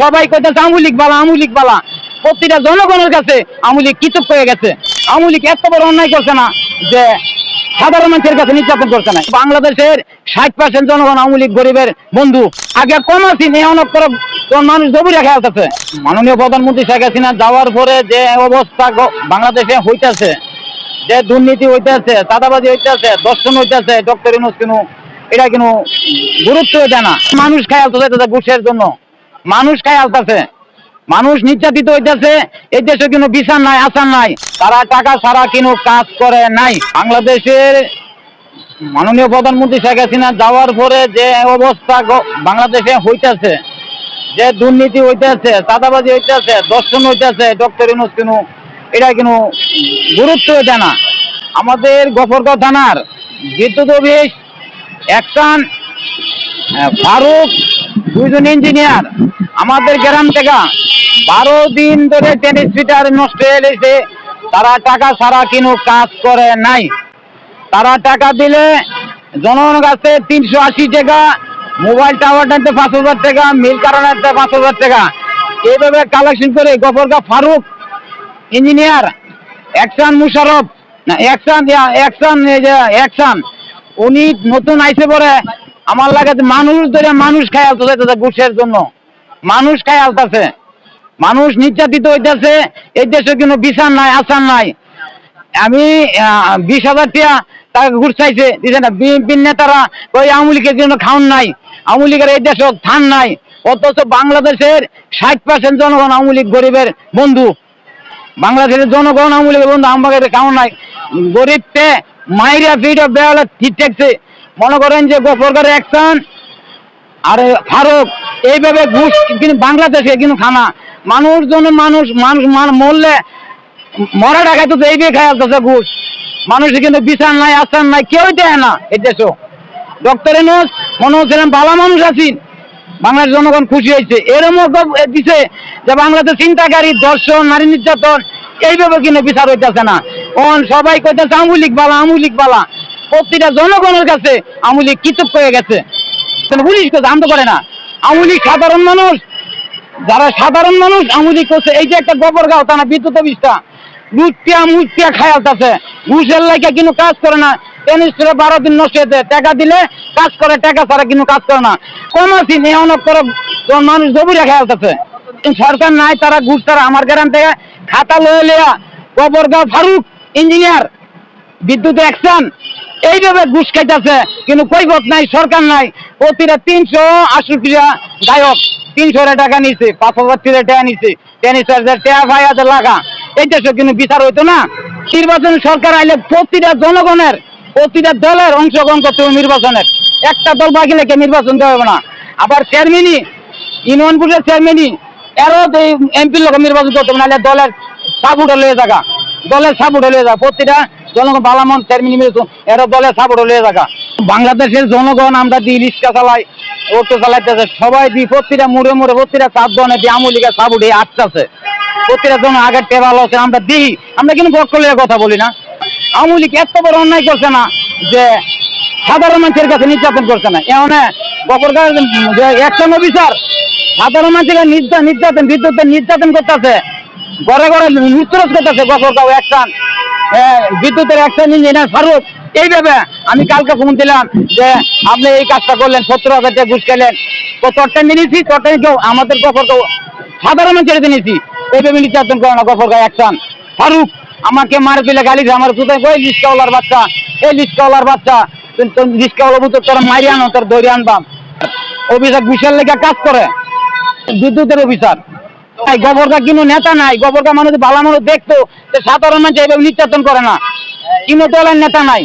সবাই কইতেছে আমুলিক বালা আমুলিক বালা, প্রতিটা জনগণের কাছে আমুলিক কিচুপ হয়ে গেছে। আমুলিক এত বড় অন্যায় করছে না যে সাধারণ মানুষের কাছে নির্যাতন করছে না। বাংলাদেশের 60% জনগণ আমুলিক গরিবের বন্ধু। আগে কম আছি অনেক করে মানুষ জবুরে খেয়ালতেছে। মাননীয় প্রধানমন্ত্রী শেখ হাসিনা যাওয়ার পরে যে অবস্থা বাংলাদেশে হইতেছে, যে দুর্নীতি হইতেছে, চাঁদাবাজি হইতেছে, দর্শন হইতেছে, ডক্টর ইউনূস এটা কিন্তু গুরুত্ব দেয় না। মানুষ খেয়ালতেছে ঘুষের জন্য, মানুষ খেয়ালতেছে, মানুষ নির্যাতিত হইতেছে। এই দেশে কোনো বিচার নাই, আচার নাই, তারা টাকা ছাড়া কোনো কাজ করে নাই। বাংলাদেশের মাননীয় প্রধানমন্ত্রী শেখ হাসিনা যাওয়ার পরে যে অবস্থা বাংলাদেশে হইতেছে, যে দুর্নীতি হইতেছে, চাঁদাবাজি হইতেছে, দর্শন হইতেছে, ডক্টর ইউনূস এটা কিন্তু গুরুত্ব দেয় না। আমাদের গফরগাঁও থানার বিদ্যুৎ অফিস একটান ফারুক, দুইজন ইঞ্জিনিয়ার আমাদের গ্রাম থেকে 12 দিন ধরে টেনিস ফিটার নষ্ট হয়ে গেছে। তারা টাকা ছাড়া কোনো কাজ করে নাই। তারা টাকা দিলে জনগণের কাছে 380 টাকা, মোবাইল টাওয়ার টানতে 5,000 টাকা, মিল কারণ 5,000 টাকা, এইভাবে কালেকশন করে গফরগাঁও ফারুক ইঞ্জিনিয়ার, একসান মুশারফ না একসান উনি নতুন আইসে পরে আমার লাগে মানুষ ধরে মানুষ খায় আলতেছে ঘুষের জন্য। মানুষ খায় আলতেছে, মানুষ নির্যাতিত হইতেছে। এই দেশে কোনো বিচার নাই, আচার নাই। আমি 20,000 টাকা ঘুষ চাইছে দিছে না। বিএনপির নেতারা ওই আওয়ামী লীগের জন্য খাওয়ান নাই, আওয়ামী লীগের এই দেশ থান নাই। অথচ বাংলাদেশের 60% জনগণ আওয়ামী লীগ গরিবের বন্ধু। বাংলাদেশের জনগণ আওয়ামী লীগের বন্ধু, আমাদের খাওয়ান নাই। গরিবকে মাইরা ফিরা বেড়ালে ঠিক ঠেকছে। মনে করেন যে গফরগাঁও একসান আর ফারুক এইভাবে ঘুষ কিন্তু বাংলাদেশে কিন্তু খানা মানুষজন, মানুষ মরলে মরা টাকায় তো এইভাবে খায় আসতেছে ঘুষ। মানুষের কিন্তু বিচার নাই, আচার নাই, কেউ দেয় না। এই দেশও ডক্টর ইউনূস মনে হচ্ছিলাম ভালো মানুষ আছেন, বাংলাদেশ জনগণ খুশি হয়েছে। এরম দিছে যে বাংলাদেশ চিন্তাকারী, দর্শন, নারী নির্যাতন এইভাবে কিন্তু বিচার হইতেছে না। সবাই কইতেছে আমুলিক বালা আমুলিক বালা, প্রতিটা জনগণের কাছে আমুলিক কিচুপ হয়ে গেছে। পুলিশ করছে, আম তো করে না। আমুলিক সাধারণ মানুষ, যারা সাধারণ মানুষ আমুলিক করছে। এই যে একটা গফরগাঁও থানা বিদ্যুৎ অফিসটা লুটিয়া মুটিয়া খায়ালতেছে, ঘুষের লাগে কিন্তু কাজ করে না। টেনিস 12 দিন নষ্ট হয়েছে, টাকা দিলে কাজ করে, টাকা ছাড়া কিন্তু কাজ করে না। কম আছি অনেক করে মানুষ জবুরে খেয়ালতেছে। সরকার নাই, তারা ঘুষ তারা আমার গ্রাম থেকে খাতা লয়ে লিয়া গফরগাঁও ফারুক ইঞ্জিনিয়ার, বিদ্যুৎ একসান এইভাবে ঘুষ খাইতেছে, কিন্তু কৈফত নাই, সরকার নাই। প্রতিটা 380 গায়ক 300 টাকা নিচ্ছে, 5,000 টাকা নিচ্ছে, টেনিস টাকা ভাই আছে লাগা। এই দেশে কিন্তু বিচার হইতো না। নির্বাচন সরকার আইলে প্রতিটা জনগণের, প্রতিটা দলের অংশগ্রহণ করতে হবে নির্বাচনের। একটা দল বাকি লেখে নির্বাচন দেওয়া হবে না। আবার চেয়ারম্যানই, ইউনিয়ন পরিষদের চেয়ারম্যানই এরও এমপির লোক নির্বাচন করতে হবে, নাহলে দলের সাপোর্ট হয়ে থাকা, দলের সাপোর্ট হয়ে যাওয়া। প্রতিটা জনগণ বালামন চেয়ারম্যান নির্বাচন এরও দলের সাপোর্ট হয়ে থাকা। বাংলাদেশের জনগণ আমরা দিই, রিক্সা চালাই, অটো চালাইতেছে, সবাই দিই, প্রতিটা মোড়ে মোড়ে প্রতিটা চাপ দনে দিই আওয়ামী লীগের সাপোর্ট আসতেছে। প্রতিটা জন আগের টেবাল আছে, আমরা দিই, আমরা কিন্তু বক্তব্যের কথা বলি না। আওয়ামী লীগ এত বড় অন্যায় করছে না যে সাধারণ মানুষের কাছে নির্যাতন করছে না। এমন গফরগাঁও যে একজন অফিসার সাধারণ মানুষের নির্যাতন, বিদ্যুতের নির্যাতন করতেছে, ঘরে ঘরে লুটতরাজ করতেছে। গফরগাঁও একজন বিদ্যুতের একজন ইঞ্জিনিয়ার ফারুক এইভাবে। আমি কালকে ফোন দিলাম যে আপনি এই কাজটা করলেন, 70,000 টাকা ঘুষ খেলেন, তো চট্টাই নিয়েছি, চট্টাই কেউ আমাদের গফরগাঁও সাধারণ মানুষের নিয়েছি। এইভাবে নির্যাতন করে না গফরগাঁও একজন ফারুক। আমাকে মার পেলে গালি আমার কোথায় ওই রিস্কাওয়ালার বাচ্চা, এই রিস্কাওয়ালার বাচ্চা, রিস্কাওয়ালা বুঝতে তোরা মারি আনো, তোর ধরে আনবাম। অফিসার ঘুষের লেগে কাজ করে, বিদ্যুতের অফিসার। গফরগাঁও কিন্তু নেতা নাই। গফরগাঁও মানুষ ভালো মানুষ দেখতো, সাধারণ মানুষ এইভাবে নির্যাতন করে না, কিন্তু দলের নেতা নাই।